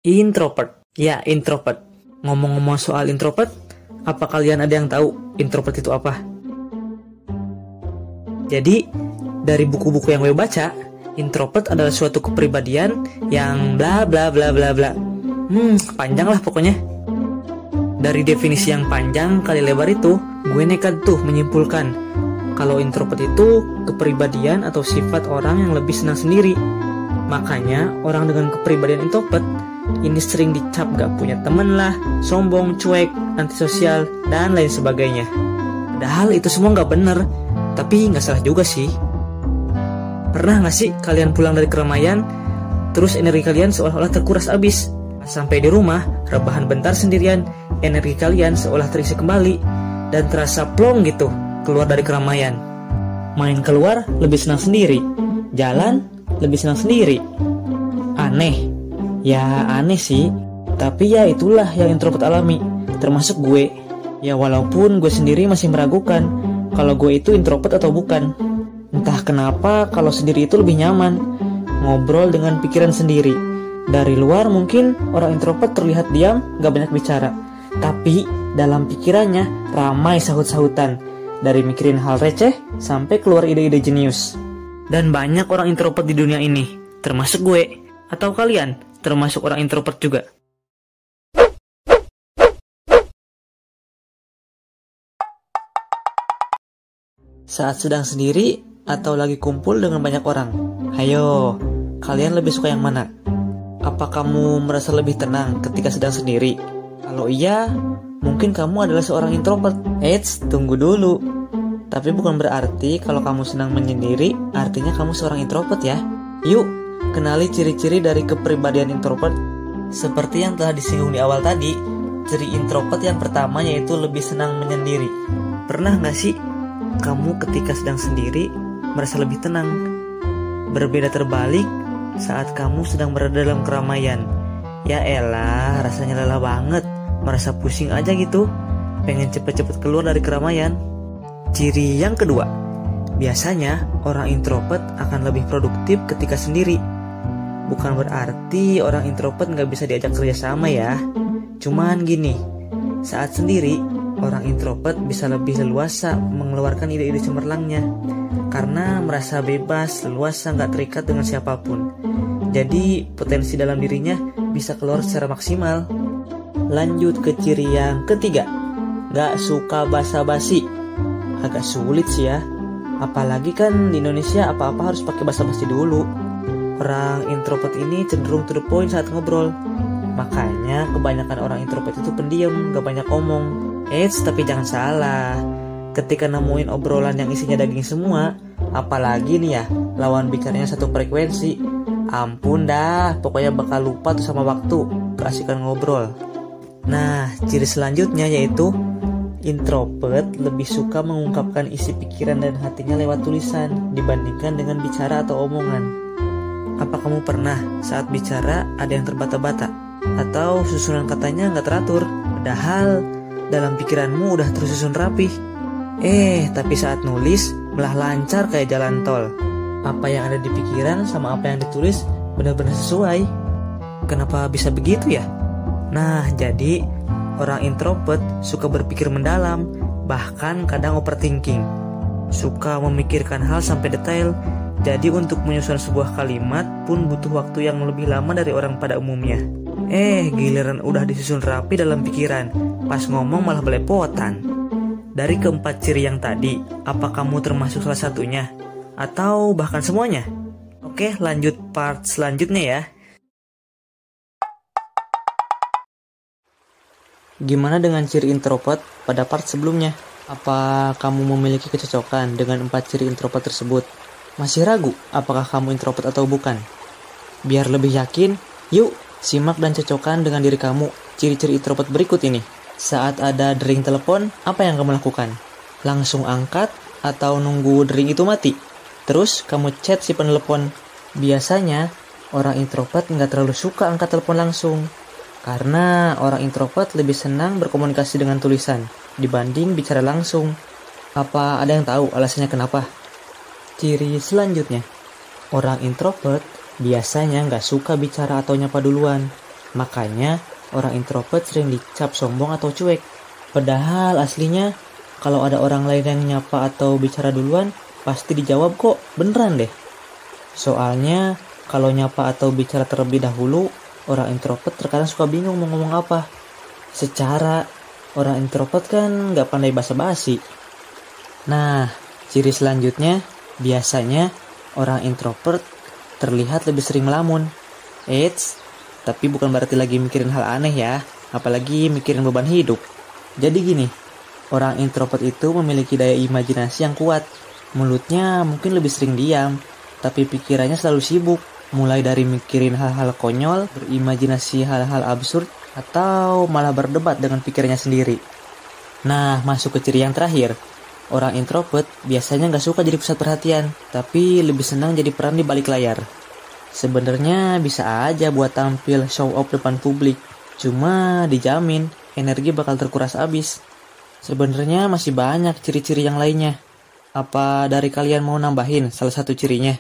Introvert. Ya, introvert. Ngomong-ngomong soal introvert, apa kalian ada yang tahu introvert itu apa? Jadi, dari buku-buku yang gue baca, introvert adalah suatu kepribadian yang bla bla bla bla bla. Panjang lah pokoknya. Dari definisi yang panjang kali lebar itu, gue nekat tuh menyimpulkan kalau introvert itu kepribadian atau sifat orang yang lebih senang sendiri. Makanya orang dengan kepribadian introvert ini sering dicap gak punya temen lah, sombong, cuek, antisosial, dan lain sebagainya. Padahal itu semua gak bener, tapi gak salah juga sih. Pernah gak sih kalian pulang dari keramaian, terus energi kalian seolah-olah terkuras abis? Sampai di rumah, rebahan bentar sendirian, energi kalian seolah terisi kembali, dan terasa plong gitu keluar dari keramaian. Main keluar lebih senang sendiri, jalan lebih senang sendiri. Aneh. Ya aneh sih, tapi ya itulah yang introvert alami, termasuk gue. Ya walaupun gue sendiri masih meragukan kalau gue itu introvert atau bukan. Entah kenapa kalau sendiri itu lebih nyaman, ngobrol dengan pikiran sendiri. Dari luar mungkin orang introvert terlihat diam, gak banyak bicara, tapi dalam pikirannya ramai sahut-sahutan, dari mikirin hal receh sampai keluar ide-ide jenius. Dan banyak orang introvert di dunia ini, termasuk gue. Atau kalian termasuk orang introvert juga? Saat sedang sendiri atau lagi kumpul dengan banyak orang, ayo, kalian lebih suka yang mana? Apa kamu merasa lebih tenang ketika sedang sendiri? Kalau iya, mungkin kamu adalah seorang introvert. Eits, tunggu dulu. Tapi bukan berarti kalau kamu senang menyendiri, artinya kamu seorang introvert ya. Yuk, kenali ciri-ciri dari kepribadian introvert. Seperti yang telah disinggung di awal tadi, ciri introvert yang pertama yaitu lebih senang menyendiri. Pernah gak sih kamu ketika sedang sendiri merasa lebih tenang? Berbeda terbalik saat kamu sedang berada dalam keramaian. Ya elah, rasanya lelah banget, merasa pusing aja gitu, pengen cepet-cepet keluar dari keramaian. Ciri yang kedua, biasanya orang introvert akan lebih produktif ketika sendiri. Bukan berarti orang introvert gak bisa diajak kerjasama ya. Cuman gini, saat sendiri, orang introvert bisa lebih leluasa mengeluarkan ide-ide cemerlangnya, karena merasa bebas, leluasa, gak terikat dengan siapapun. Jadi potensi dalam dirinya bisa keluar secara maksimal. Lanjut ke ciri yang ketiga, gak suka basa-basi. Agak sulit sih ya, apalagi kan di Indonesia apa-apa harus pakai basa-basi dulu. Orang introvert ini cenderung to the point saat ngobrol. Makanya kebanyakan orang introvert itu pendiam, gak banyak omong. Tapi jangan salah, ketika nemuin obrolan yang isinya daging semua, apalagi nih ya, lawan bicaranya satu frekuensi, ampun dah, pokoknya bakal lupa tuh sama waktu, keasikan ngobrol. Nah, ciri selanjutnya yaitu introvert lebih suka mengungkapkan isi pikiran dan hatinya lewat tulisan dibandingkan dengan bicara atau omongan. Apa kamu pernah saat bicara ada yang terbata-bata? Atau susunan katanya gak teratur? Padahal dalam pikiranmu udah tersusun rapih. Tapi saat nulis malah lancar kayak jalan tol. Apa yang ada di pikiran sama apa yang ditulis benar-benar sesuai. Kenapa bisa begitu ya? Nah, jadi orang introvert suka berpikir mendalam, bahkan kadang overthinking. Suka memikirkan hal sampai detail. Jadi untuk menyusun sebuah kalimat pun butuh waktu yang lebih lama dari orang pada umumnya. Giliran udah disusun rapi dalam pikiran, pas ngomong malah belepotan. Dari keempat ciri yang tadi, apa kamu termasuk salah satunya? Atau bahkan semuanya? Oke, lanjut part selanjutnya ya. Gimana dengan ciri introvert pada part sebelumnya? Apa kamu memiliki kecocokan dengan 4 ciri introvert tersebut? Masih ragu apakah kamu introvert atau bukan? Biar lebih yakin, yuk simak dan cocokkan dengan diri kamu ciri-ciri introvert berikut ini. Saat ada dering telepon, apa yang kamu lakukan? Langsung angkat atau nunggu dering itu mati? Terus kamu chat si penelepon. Biasanya orang introvert nggak terlalu suka angkat telepon langsung, karena orang introvert lebih senang berkomunikasi dengan tulisan dibanding bicara langsung. Apa ada yang tahu alasannya kenapa? Ciri selanjutnya, orang introvert biasanya nggak suka bicara atau nyapa duluan. Makanya orang introvert sering dicap sombong atau cuek. Padahal aslinya kalau ada orang lain yang nyapa atau bicara duluan, pasti dijawab kok, beneran deh. Soalnya kalau nyapa atau bicara terlebih dahulu, orang introvert terkadang suka bingung mau ngomong apa. Secara orang introvert kan nggak pandai basa-basi. Nah, ciri selanjutnya, biasanya orang introvert terlihat lebih sering melamun. Eits, tapi bukan berarti lagi mikirin hal aneh ya, apalagi mikirin beban hidup. Jadi gini, orang introvert itu memiliki daya imajinasi yang kuat. Mulutnya mungkin lebih sering diam, tapi pikirannya selalu sibuk. Mulai dari mikirin hal-hal konyol, berimajinasi hal-hal absurd, atau malah berdebat dengan pikirannya sendiri. Nah, masuk ke ciri yang terakhir. Orang introvert biasanya nggak suka jadi pusat perhatian, tapi lebih senang jadi peran di balik layar. Sebenarnya bisa aja buat tampil show off depan publik, cuma dijamin energi bakal terkuras habis. Sebenarnya masih banyak ciri-ciri yang lainnya. Apa dari kalian mau nambahin salah satu cirinya?